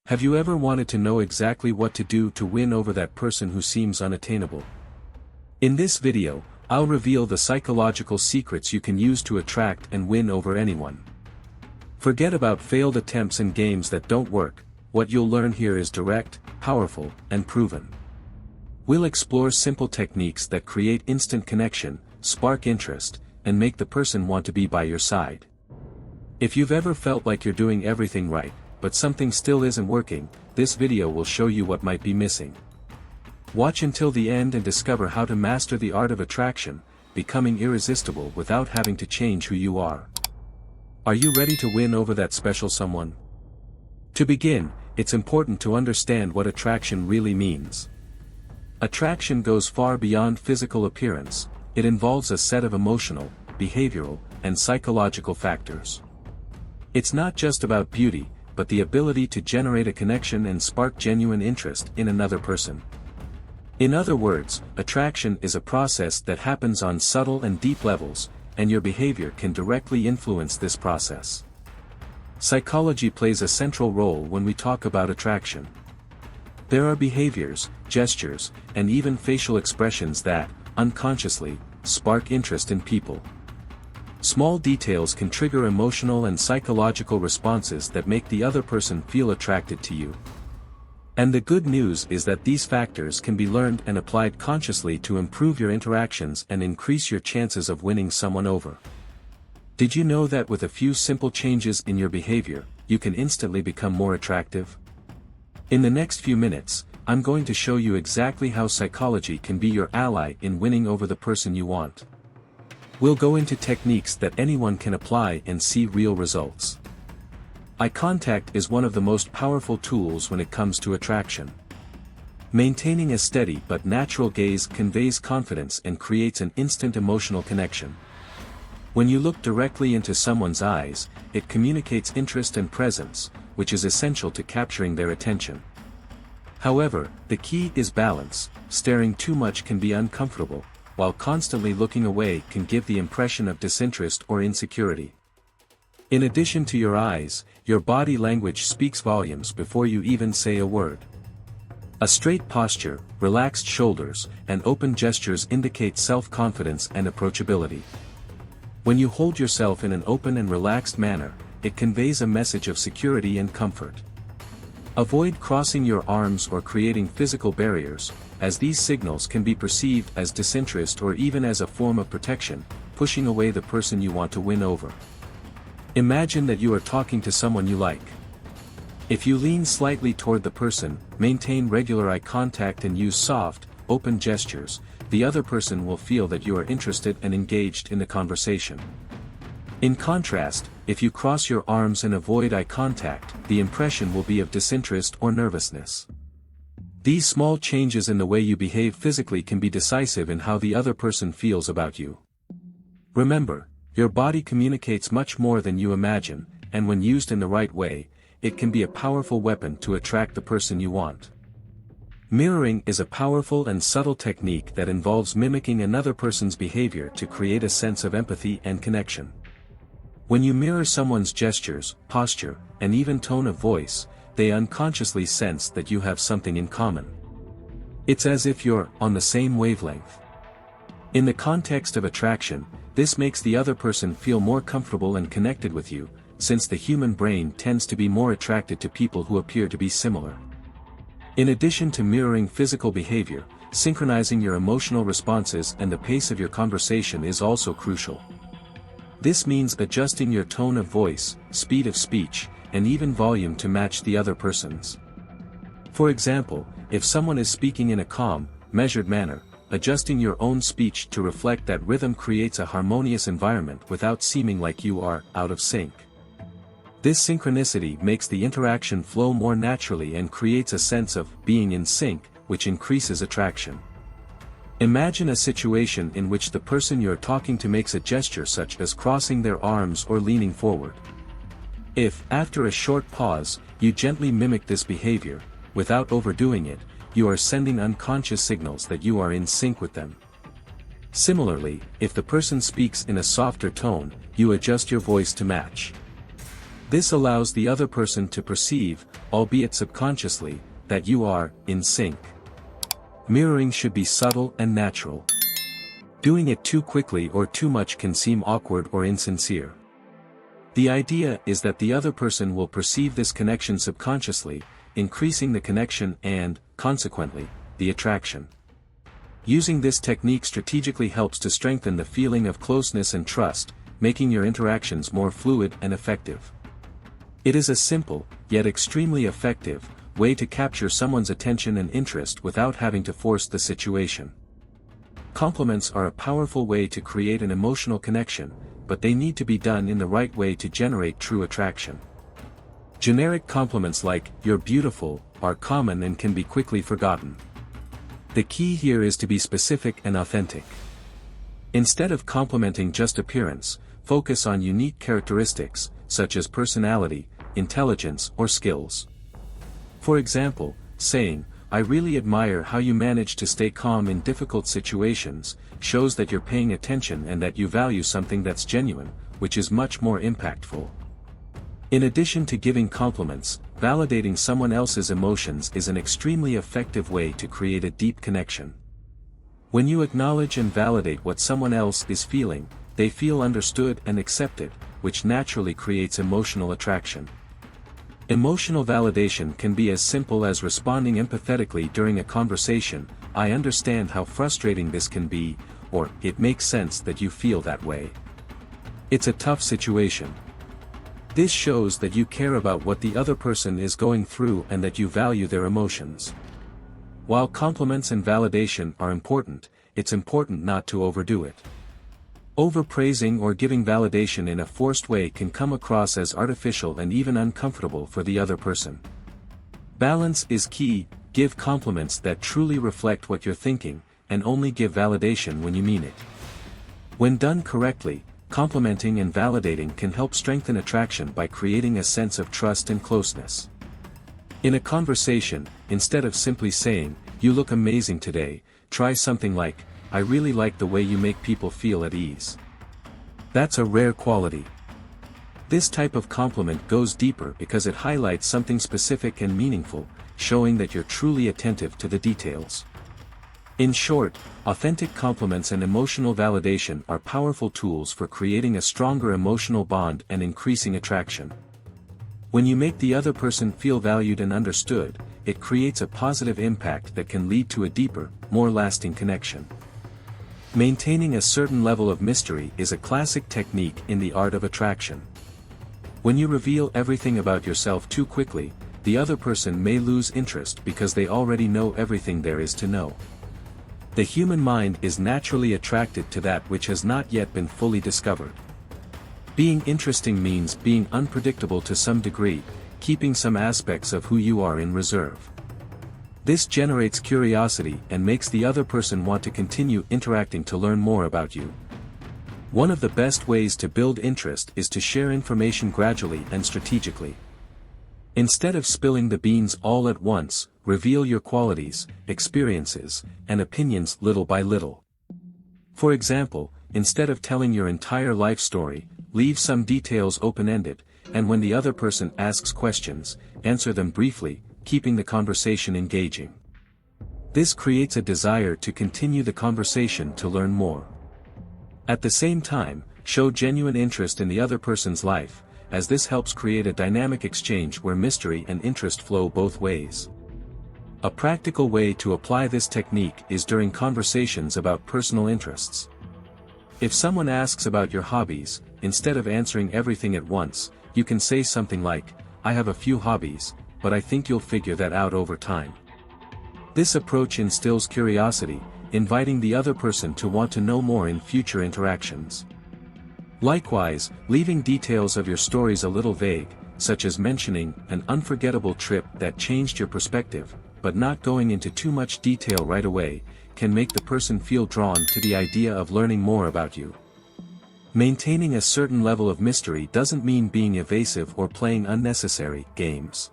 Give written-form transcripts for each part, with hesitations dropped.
Have you ever wanted to know exactly what to do to win over that person who seems unattainable? In this video, I'll reveal the psychological secrets you can use to attract and win over anyone. Forget about failed attempts and games that don't work. What you'll learn here is direct, powerful, and proven. We'll explore simple techniques that create instant connection, spark interest, and make the person want to be by your side. If you've ever felt like you're doing everything right, but something still isn't working, this video will show you what might be missing. Watch until the end and discover how to master the art of attraction, becoming irresistible without having to change who you are. Are you ready to win over that special someone? To begin, it's important to understand what attraction really means. Attraction goes far beyond physical appearance. It involves a set of emotional, behavioral, and psychological factors. It's not just about beauty, but the ability to generate a connection and spark genuine interest in another person. In other words, attraction is a process that happens on subtle and deep levels, and your behavior can directly influence this process. Psychology plays a central role when we talk about attraction. There are behaviors, gestures, and even facial expressions that, unconsciously, spark interest in people. Small details can trigger emotional and psychological responses that make the other person feel attracted to you. And the good news is that these factors can be learned and applied consciously to improve your interactions and increase your chances of winning someone over. Did you know that with a few simple changes in your behavior, you can instantly become more attractive? In the next few minutes, I'm going to show you exactly how psychology can be your ally in winning over the person you want. We'll go into techniques that anyone can apply and see real results. Eye contact is one of the most powerful tools when it comes to attraction. Maintaining a steady but natural gaze conveys confidence and creates an instant emotional connection. When you look directly into someone's eyes, it communicates interest and presence, which is essential to capturing their attention. However, the key is balance. Staring too much can be uncomfortable, while constantly looking away can give the impression of disinterest or insecurity. In addition to your eyes, your body language speaks volumes before you even say a word. A straight posture, relaxed shoulders, and open gestures indicate self-confidence and approachability. When you hold yourself in an open and relaxed manner, it conveys a message of security and comfort. Avoid crossing your arms or creating physical barriers, as these signals can be perceived as disinterest or even as a form of protection, pushing away the person you want to win over. Imagine that you are talking to someone you like. If you lean slightly toward the person, maintain regular eye contact and use soft, open gestures, the other person will feel that you are interested and engaged in the conversation. In contrast, if you cross your arms and avoid eye contact, the impression will be of disinterest or nervousness. These small changes in the way you behave physically can be decisive in how the other person feels about you. Remember, your body communicates much more than you imagine, and when used in the right way, it can be a powerful weapon to attract the person you want. Mirroring is a powerful and subtle technique that involves mimicking another person's behavior to create a sense of empathy and connection. When you mirror someone's gestures, posture, and even tone of voice, they unconsciously sense that you have something in common. It's as if you're on the same wavelength. In the context of attraction, this makes the other person feel more comfortable and connected with you, since the human brain tends to be more attracted to people who appear to be similar. In addition to mirroring physical behavior, synchronizing your emotional responses and the pace of your conversation is also crucial. This means adjusting your tone of voice, speed of speech, and even volume to match the other person's. For example, if someone is speaking in a calm, measured manner, adjusting your own speech to reflect that rhythm creates a harmonious environment without seeming like you are out of sync. This synchronicity makes the interaction flow more naturally and creates a sense of being in sync, which increases attraction. Imagine a situation in which the person you're talking to makes a gesture such as crossing their arms or leaning forward. If, after a short pause, you gently mimic this behavior, without overdoing it, you are sending unconscious signals that you are in sync with them. Similarly, if the person speaks in a softer tone, you adjust your voice to match. This allows the other person to perceive, albeit subconsciously, that you are in sync. Mirroring should be subtle and natural. Doing it too quickly or too much can seem awkward or insincere. The idea is that the other person will perceive this connection subconsciously, increasing the connection and, consequently, the attraction. Using this technique strategically helps to strengthen the feeling of closeness and trust, making your interactions more fluid and effective. It is a simple, yet extremely effective, way to capture someone's attention and interest without having to force the situation. Compliments are a powerful way to create an emotional connection, but they need to be done in the right way to generate true attraction. Generic compliments like, "You're beautiful," are common and can be quickly forgotten. The key here is to be specific and authentic. Instead of complimenting just appearance, focus on unique characteristics, such as personality, intelligence, or skills. For example, saying, "I really admire how you manage to stay calm in difficult situations," shows that you're paying attention and that you value something that's genuine, which is much more impactful. In addition to giving compliments, validating someone else's emotions is an extremely effective way to create a deep connection. When you acknowledge and validate what someone else is feeling, they feel understood and accepted, which naturally creates emotional attraction. Emotional validation can be as simple as responding empathetically during a conversation, "I understand how frustrating this can be," or "It makes sense that you feel that way. It's a tough situation." This shows that you care about what the other person is going through and that you value their emotions. While compliments and validation are important, it's important not to overdo it. Overpraising or giving validation in a forced way can come across as artificial and even uncomfortable for the other person. Balance is key. Give compliments that truly reflect what you're thinking, and only give validation when you mean it. When done correctly, complimenting and validating can help strengthen attraction by creating a sense of trust and closeness. In a conversation, instead of simply saying, "You look amazing today," try something like, "I really like the way you make people feel at ease." That's a rare quality. This type of compliment goes deeper because it highlights something specific and meaningful, showing that you're truly attentive to the details. In short, authentic compliments and emotional validation are powerful tools for creating a stronger emotional bond and increasing attraction. When you make the other person feel valued and understood, it creates a positive impact that can lead to a deeper, more lasting connection. Maintaining a certain level of mystery is a classic technique in the art of attraction. When you reveal everything about yourself too quickly, the other person may lose interest because they already know everything there is to know. The human mind is naturally attracted to that which has not yet been fully discovered. Being interesting means being unpredictable to some degree, keeping some aspects of who you are in reserve. This generates curiosity and makes the other person want to continue interacting to learn more about you. One of the best ways to build interest is to share information gradually and strategically. Instead of spilling the beans all at once, reveal your qualities, experiences, and opinions little by little. For example, instead of telling your entire life story, leave some details open-ended, and when the other person asks questions, answer them briefly, keeping the conversation engaging. This creates a desire to continue the conversation to learn more. At the same time, show genuine interest in the other person's life, as this helps create a dynamic exchange where mystery and interest flow both ways. A practical way to apply this technique is during conversations about personal interests. If someone asks about your hobbies, instead of answering everything at once, you can say something like, "I have a few hobbies, but I think you'll figure that out over time." This approach instills curiosity, inviting the other person to want to know more in future interactions. Likewise, leaving details of your stories a little vague, such as mentioning an unforgettable trip that changed your perspective, but not going into too much detail right away, can make the person feel drawn to the idea of learning more about you. Maintaining a certain level of mystery doesn't mean being evasive or playing unnecessary games.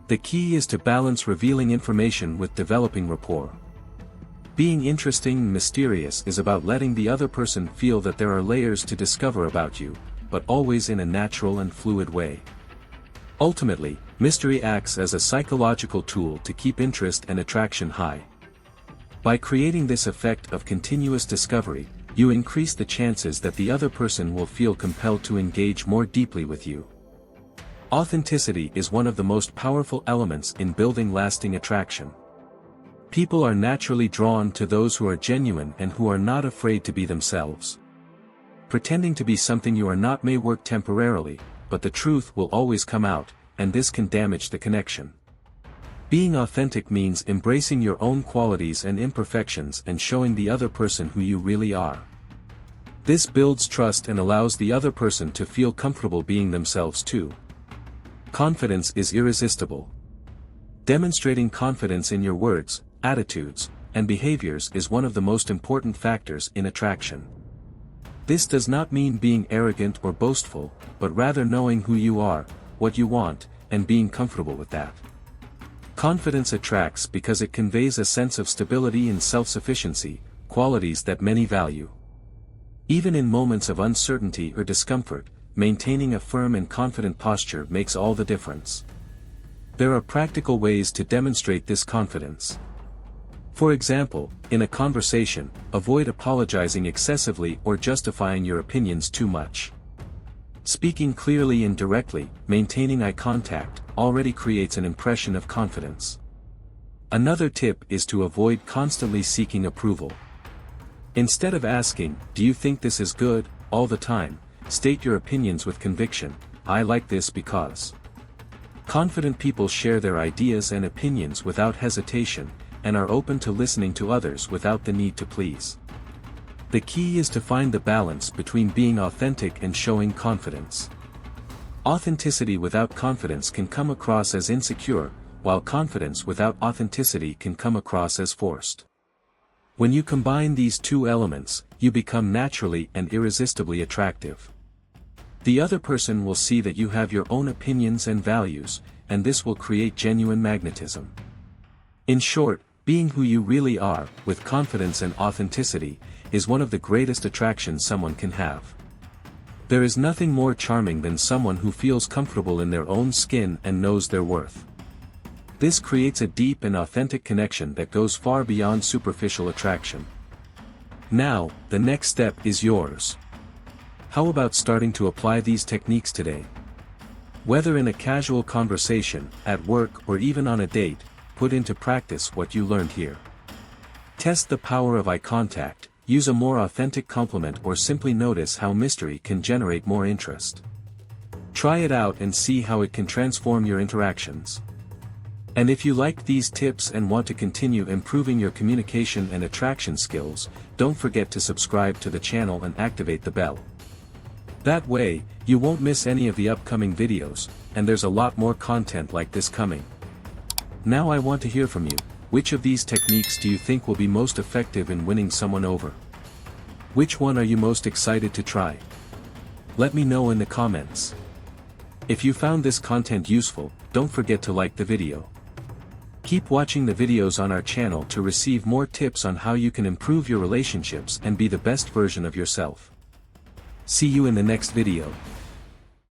The key is to balance revealing information with developing rapport. Being interesting and mysterious is about letting the other person feel that there are layers to discover about you, but always in a natural and fluid way. Ultimately, mystery acts as a psychological tool to keep interest and attraction high. By creating this effect of continuous discovery, you increase the chances that the other person will feel compelled to engage more deeply with you. Authenticity is one of the most powerful elements in building lasting attraction. People are naturally drawn to those who are genuine and who are not afraid to be themselves. Pretending to be something you are not may work temporarily, but the truth will always come out, and this can damage the connection. Being authentic means embracing your own qualities and imperfections and showing the other person who you really are. This builds trust and allows the other person to feel comfortable being themselves too. Confidence is irresistible. Demonstrating confidence in your words, attitudes, and behaviors is one of the most important factors in attraction. This does not mean being arrogant or boastful, but rather knowing who you are, what you want, and being comfortable with that. Confidence attracts because it conveys a sense of stability and self-sufficiency, qualities that many value. Even in moments of uncertainty or discomfort, maintaining a firm and confident posture makes all the difference. There are practical ways to demonstrate this confidence. For example, in a conversation, avoid apologizing excessively or justifying your opinions too much. Speaking clearly and directly, maintaining eye contact, already creates an impression of confidence. Another tip is to avoid constantly seeking approval. Instead of asking, "Do you think this is good?" all the time, state your opinions with conviction, "I like this because." Confident people share their ideas and opinions without hesitation, and are open to listening to others without the need to please. The key is to find the balance between being authentic and showing confidence. Authenticity without confidence can come across as insecure, while confidence without authenticity can come across as forced. When you combine these two elements, you become naturally and irresistibly attractive. The other person will see that you have your own opinions and values, and this will create genuine magnetism. In short, being who you really are, with confidence and authenticity, is one of the greatest attractions someone can have. There is nothing more charming than someone who feels comfortable in their own skin and knows their worth. This creates a deep and authentic connection that goes far beyond superficial attraction. Now, the next step is yours. How about starting to apply these techniques today? Whether in a casual conversation, at work, or even on a date, put into practice what you learned here. Test the power of eye contact. Use a more authentic compliment or simply notice how mystery can generate more interest. Try it out and see how it can transform your interactions. And if you liked these tips and want to continue improving your communication and attraction skills, don't forget to subscribe to the channel and activate the bell. That way, you won't miss any of the upcoming videos, and there's a lot more content like this coming. Now I want to hear from you. Which of these techniques do you think will be most effective in winning someone over? Which one are you most excited to try? Let me know in the comments. If you found this content useful, don't forget to like the video. Keep watching the videos on our channel to receive more tips on how you can improve your relationships and be the best version of yourself. See you in the next video.